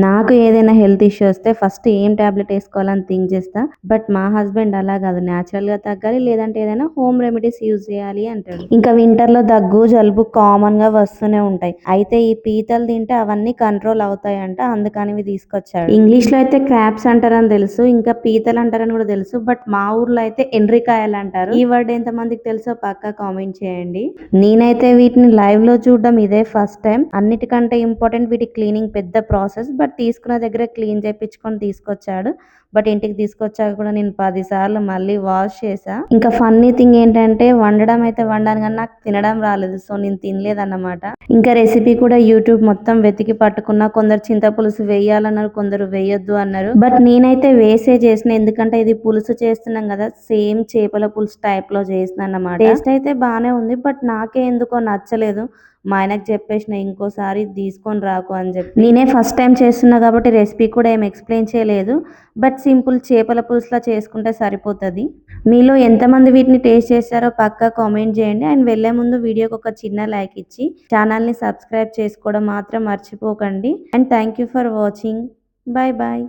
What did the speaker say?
నాకు ఏదైనా health issue వస్తే ఫస్ట్ ఏం టాబ్లెట్ వేసుకోవాలని థింక్ చేస్తా. బట్ మా హస్బెండ్ అలా కాదు, న్యాచురల్ గా తగ్గాలి లేదంటే ఏదైనా హోమ్ రెమెడీస్ యూజ్ చేయాలి అంటాడు. ఇంకా వింటర్ లో దగ్గు జలుబు కామన్ గా వస్తూనే ఉంటాయి. అయితే ఈ పీతలు తింటే అవన్నీ కంట్రోల్ అవుతాయంట, అందుకని ఇవి తీసుకొచ్చాడు. ఇంగ్లీష్ లో అయితే క్రాప్స్ అంటారని తెలుసు, ఇంకా పీతలు అంటారని కూడా తెలుసు. బట్ మా ఊర్లో అయితే ఎండ్రికాయలు అంటారు. ఈ వర్డ్ ఎంత మందికి తెలుసో పక్కా కామెంట్ చేయండి. నేనైతే వీటిని లైవ్ లో చూడడం ఇదే ఫస్ట్ టైం. అన్నిటికంటే ఇంపార్టెంట్ వీటి క్లీనింగ్ పెద్ద ప్రాసెస్. బట్ తీసుకున్న దగ్గర క్లీన్ చేయించుకొని తీసుకొచ్చాడు. బట్ ఇంటికి తీసుకొచ్చాక కూడా నేను 10 సార్లు మళ్ళీ వాష్ చేసా. ఇంకా ఫన్నీ థింగ్ ఏంటంటే వండడం అయితే వండాను కానీ నాకు తినడం రాలేదు, సో నేను తినలేదన్నమాట. ఇంకా రెసిపీ కూడా యూట్యూబ్ మొత్తం వెతికి పట్టుకున్నా. కొందరు చింతపులుసు వేయాలన్నారు, కొందరు వేయొద్దు అన్నారు. బట్ నేనైతే వేసే చేసిన, ఎందుకంటే ఇది పులుసు చేస్తున్నాం కదా, సేమ్ చేపల పులుసు టైప్ లో చేసిన అన్నమాట. టేస్ట్ అయితే బానే ఉంది, బట్ నాకే ఎందుకో నచ్చలేదు. మా ఆయనకు చెప్పేసిన ఇంకోసారి తీసుకొని రాకు అని చెప్పి. నేనే ఫస్ట్ టైం చేస్తున్నా కాబట్టి రెసిపీ కూడా ఏం ఎక్స్ప్లెయిన్ చేయలేదు. బట్ సింపుల్ చేపల పులుసులా చేసుకుంటే సరిపోతుంది. మీలో ఎంతమంది వీటిని టేస్ట్ చేశారో పక్కా కామెంట్ చేయండి. అండ్ వెళ్లే ముందు వీడియోకి ఒక చిన్న లైక్ ఇచ్చి ఛానల్ని సబ్స్క్రైబ్ చేసుకోవడం మాత్రం మర్చిపోకండి. And thank you for watching. Bye bye.